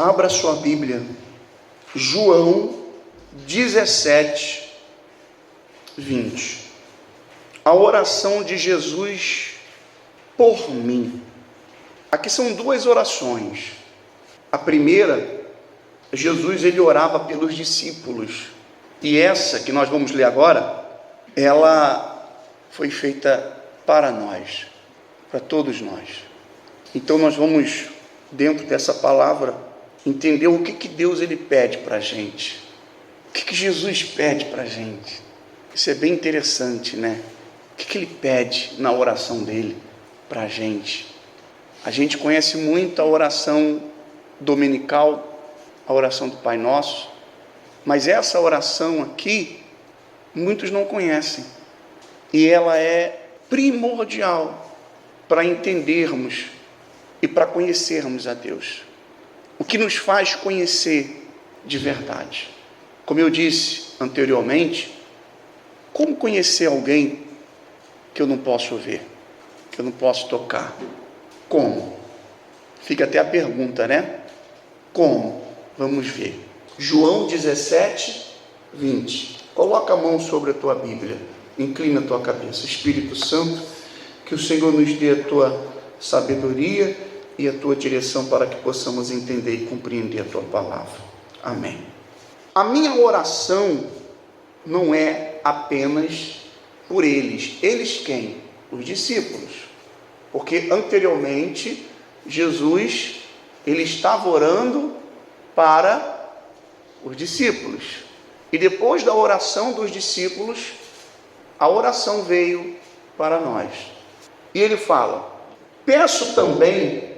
Abra sua Bíblia, João 17, 20. A oração de Jesus por mim. Aqui são duas orações. A primeira, Jesus ele orava pelos discípulos. E essa que nós vamos ler agora, ela foi feita para nós, para todos nós. Então nós vamos, dentro dessa palavra, entender o que Deus ele pede para a gente. O que Jesus pede para a gente. Isso é bem interessante, né? O que ele pede na oração dele para a gente. A gente conhece muito a oração dominical, a oração do Pai Nosso, mas essa oração aqui, muitos não conhecem. E ela é primordial para entendermos e para conhecermos a Deus. O que nos faz conhecer de verdade. Como eu disse anteriormente, como conhecer alguém que eu não posso ver, que eu não posso tocar? Como? Fica até a pergunta, né? Como? Vamos ver. João 17, 20. Coloca a mão sobre a tua Bíblia, inclina a tua cabeça. Espírito Santo, que o Senhor nos dê a tua sabedoria e a tua direção para que possamos entender e compreender a tua palavra. Amém. A minha oração não é apenas por eles. Eles quem? Os discípulos. Porque anteriormente Jesus ele estava orando para os discípulos. E depois da oração dos discípulos, a oração veio para nós. E ele fala: peço também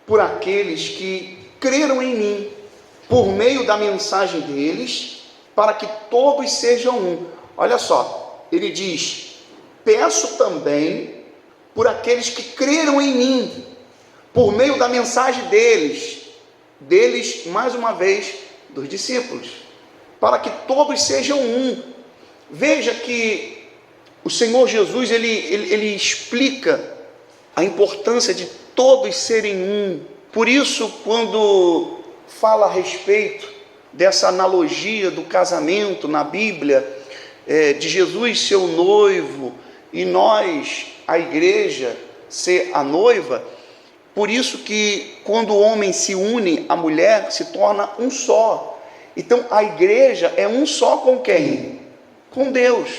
por aqueles que creram em mim, por meio da mensagem deles, para que todos sejam um. Olha só, ele diz: peço também por aqueles que creram em mim, por meio da mensagem deles, mais uma vez, dos discípulos, para que todos sejam um. Veja que o Senhor Jesus, ele explica a importância de todos serem um. Por isso, quando fala a respeito dessa analogia do casamento na Bíblia, de Jesus ser o noivo e nós, a igreja, ser a noiva, por isso que quando o homem se une à mulher, se torna um só. Então a igreja é um só com quem? Com Deus.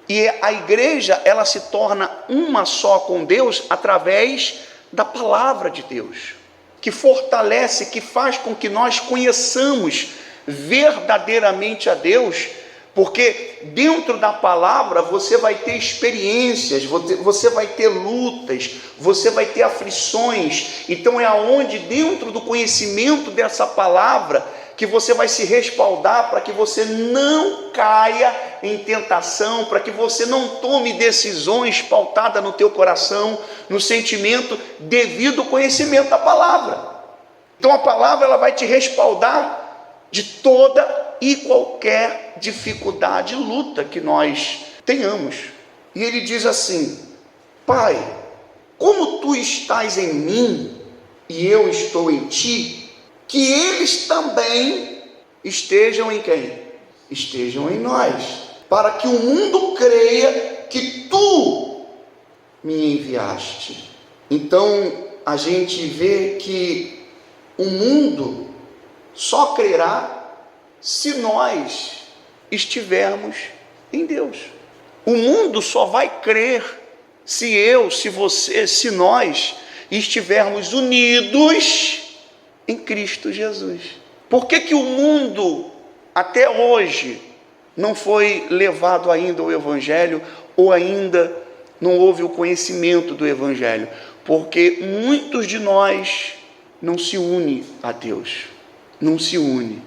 E a igreja, ela se torna uma só com Deus através da palavra de Deus, que fortalece, que faz com que nós conheçamos verdadeiramente a Deus, porque dentro da palavra você vai ter experiências, você vai ter lutas, você vai ter aflições. Então é aonde dentro do conhecimento dessa palavra que você vai se respaldar para que você não caia em tentação, para que você não tome decisões pautadas no teu coração, no sentimento, devido ao conhecimento da palavra. Então a palavra ela vai te respaldar de toda e qualquer dificuldade e luta que nós tenhamos. E ele diz assim: Pai, como tu estás em mim e eu estou em ti, que eles também estejam em quem? Estejam em nós, para que o mundo creia que tu me enviaste. Então a gente vê que o mundo só crerá se nós estivermos em Deus. O mundo só vai crer se eu, se você, se nós estivermos unidos em Cristo Jesus. Por que o mundo até hoje não foi levado ainda ao Evangelho, ou ainda não houve o conhecimento do Evangelho? Porque muitos de nós não se unem a Deus, não se unem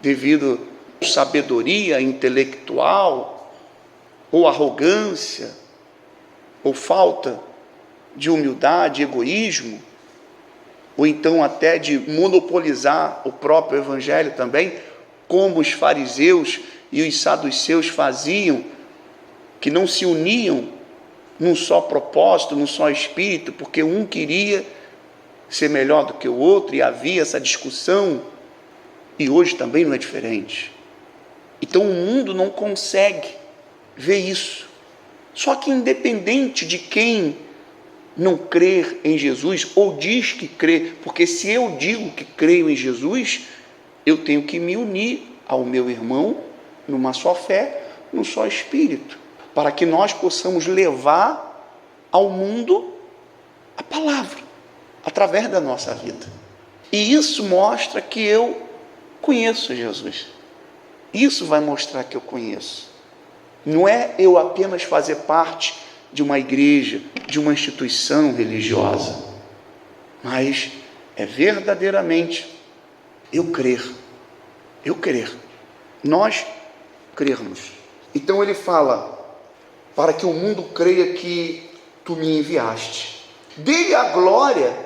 devido à sabedoria intelectual, ou arrogância, ou falta de humildade, egoísmo, ou então até de monopolizar o próprio Evangelho também, como os fariseus e os saduceus faziam, que não se uniam num só propósito, num só espírito, porque um queria ser melhor do que o outro, e havia essa discussão, e hoje também não é diferente. Então o mundo não consegue ver isso. Só que independente de quem não crer em Jesus, ou diz que crê, porque se eu digo que creio em Jesus, eu tenho que me unir ao meu irmão numa só fé, num só espírito, para que nós possamos levar ao mundo a palavra, através da nossa vida. E isso mostra que eu conheço Jesus. Isso vai mostrar que eu conheço. Não é eu apenas fazer parte de uma igreja, de uma instituição religiosa, mas é verdadeiramente eu crer, nós crermos. Então ele fala, para que o mundo creia que tu me enviaste, dê-lhe a glória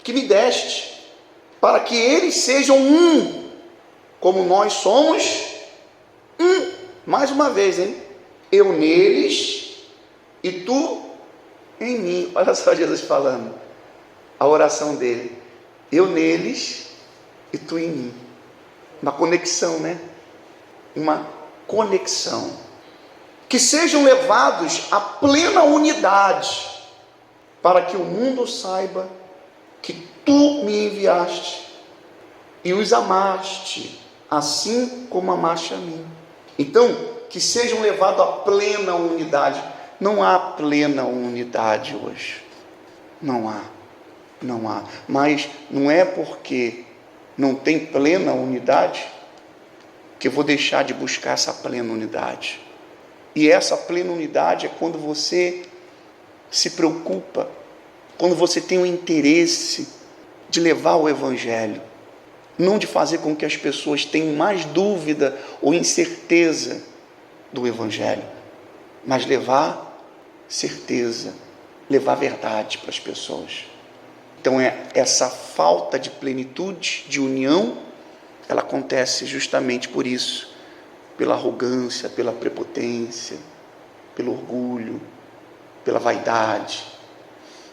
que me deste, para que eles sejam um, como nós somos um. Mais uma vez, eu neles e tu em mim. Olha só Jesus falando, a oração dele, eu neles e tu em mim. Uma conexão, uma conexão, que sejam levados à plena unidade, para que o mundo saiba que tu me enviaste e os amaste, assim como amaste a mim. Então, que sejam levados à plena unidade. Não há plena unidade hoje, não há, mas não é porque não tem plena unidade que eu vou deixar de buscar essa plena unidade. E essa plena unidade é quando você se preocupa, quando você tem o interesse de levar o evangelho, não de fazer com que as pessoas tenham mais dúvida ou incerteza do evangelho, mas levar certeza, levar verdade para as pessoas. Então essa falta de plenitude, de união, ela acontece justamente por isso, pela arrogância, pela prepotência, pelo orgulho, pela vaidade,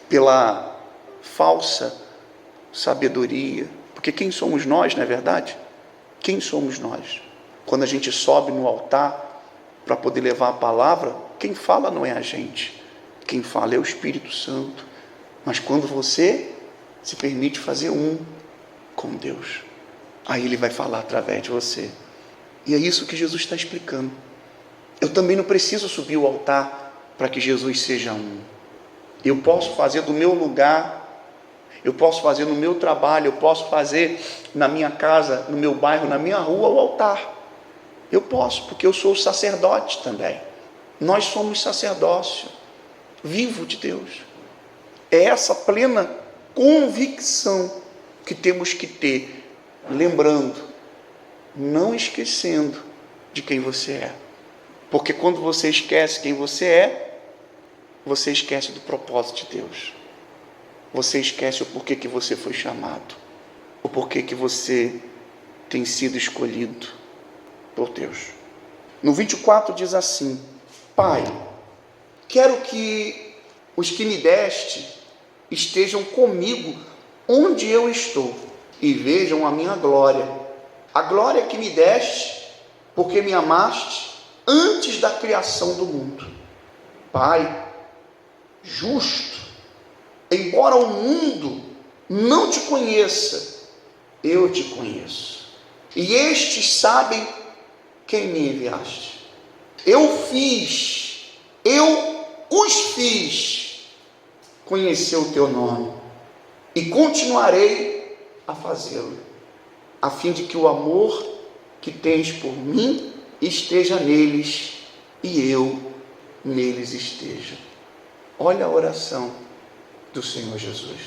pela falsa sabedoria. Porque quem somos nós, não é verdade? Quem somos nós? Quando a gente sobe no altar para poder levar a palavra, quem fala não é a gente, quem fala é o Espírito Santo. Mas quando você se permite fazer um com Deus, aí Ele vai falar através de você. E é isso que Jesus está explicando. Eu também não preciso subir o altar para que Jesus seja um. Eu posso fazer do meu lugar, eu posso fazer no meu trabalho, eu posso fazer na minha casa, no meu bairro, na minha rua, o altar. Eu posso, porque eu sou sacerdote também. Nós somos sacerdócio vivo de Deus. É essa plena convicção que temos que ter, lembrando, não esquecendo de quem você é. Porque quando você esquece quem você é, você esquece do propósito de Deus. Você esquece o porquê que você foi chamado, o porquê que você tem sido escolhido por Deus. No 24 diz assim: Pai, quero que os que me deste estejam comigo onde eu estou e vejam a minha glória, a glória que me deste, porque me amaste antes da criação do mundo. Pai justo, embora o mundo não te conheça, eu te conheço, e estes sabem quem me enviaste. Eu os fiz conhecer o teu nome, e continuarei a fazê-lo, a fim de que o amor que tens por mim esteja neles, e eu neles esteja. Olha a oração do Senhor Jesus.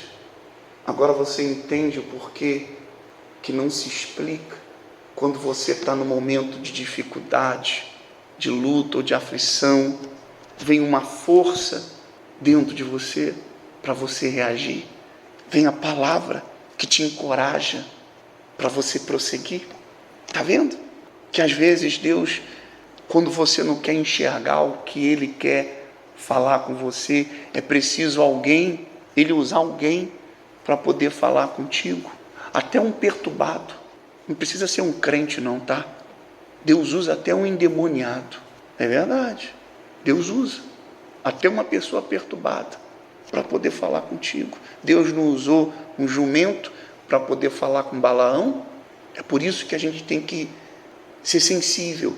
Agora você entende o porquê que não se explica quando você está no momento de dificuldade, de luta ou de aflição, vem uma força dentro de você para você reagir, vem a palavra que te encoraja para você prosseguir. Está vendo? Que às vezes Deus, quando você não quer enxergar o que Ele quer falar com você, é preciso Ele usar alguém para poder falar contigo. Até um perturbado. Não precisa ser um crente não, tá? Deus usa até um endemoniado. É verdade. Deus usa até uma pessoa perturbada para poder falar contigo. Deus não usou um jumento para poder falar com Balaão. É por isso que a gente tem que ser sensível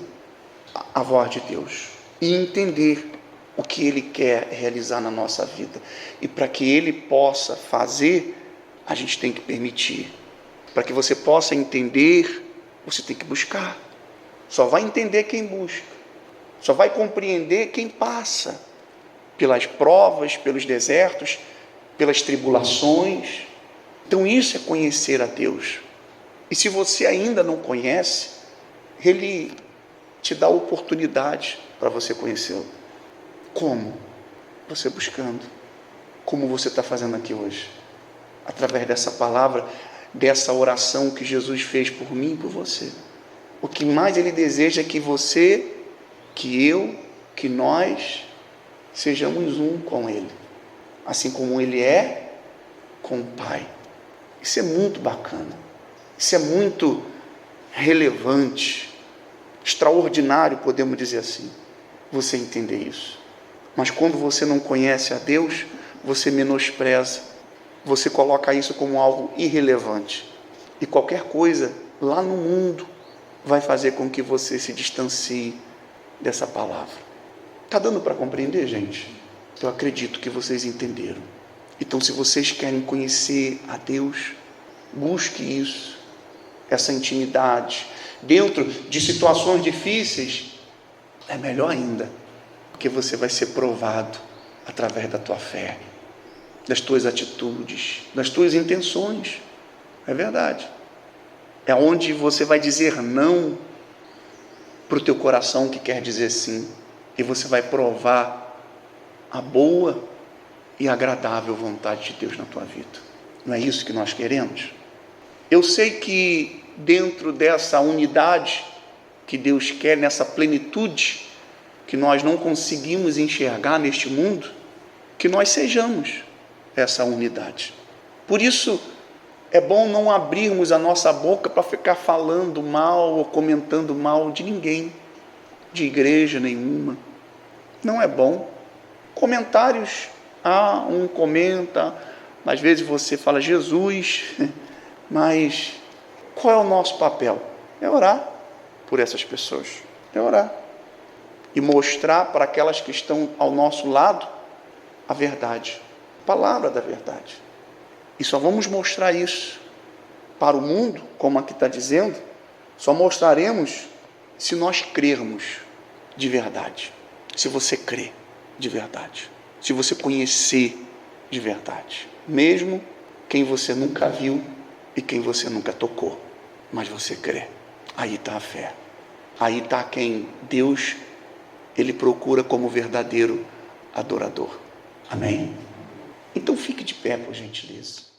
à voz de Deus e entender o que Ele quer realizar na nossa vida. E para que Ele possa fazer, a gente tem que permitir. Para que você possa entender, você tem que buscar. Só vai entender quem busca. Só vai compreender quem passa pelas provas, pelos desertos, pelas tribulações. Então isso é conhecer a Deus. E se você ainda não conhece, Ele te dá oportunidade para você conhecê-lo. Como? Você buscando. Como você está fazendo aqui hoje. Através dessa palavra, dessa oração que Jesus fez por mim e por você. O que mais Ele deseja é que você, que eu, que nós sejamos um com Ele. Assim como Ele é com o Pai. Isso é muito bacana. Isso é muito relevante. Extraordinário, podemos dizer assim. Você entender isso. Mas quando você não conhece a Deus, você menospreza. Você coloca isso como algo irrelevante. E qualquer coisa lá no mundo vai fazer com que você se distancie dessa palavra. Está dando para compreender, gente? Eu acredito que vocês entenderam. Então, se vocês querem conhecer a Deus, busque isso, essa intimidade. Dentro de situações difíceis, é melhor ainda, porque você vai ser provado através da tua fé, das tuas atitudes, das tuas intenções. É verdade. É onde você vai dizer não para o teu coração que quer dizer sim. E você vai provar a boa e agradável vontade de Deus na tua vida. Não é isso que nós queremos? Eu sei que dentro dessa unidade que Deus quer, nessa plenitude que nós não conseguimos enxergar neste mundo, que nós sejamos essa unidade. Por isso, é bom não abrirmos a nossa boca para ficar falando mal ou comentando mal de ninguém, de igreja nenhuma. Não é bom. Comentários, um comenta, às vezes você fala Jesus, mas qual é o nosso papel? É orar por essas pessoas, é orar. E mostrar para aquelas que estão ao nosso lado a verdade, a palavra da verdade. E só vamos mostrar isso para o mundo, como aqui está dizendo, só mostraremos se nós crermos de verdade. Se você crê de verdade. Se você conhecer de verdade. Mesmo quem você nunca viu e quem você nunca tocou. Mas você crê. Aí está a fé. Aí está quem Deus, Ele procura como verdadeiro adorador. Amém? Então fique de pé, por gentileza.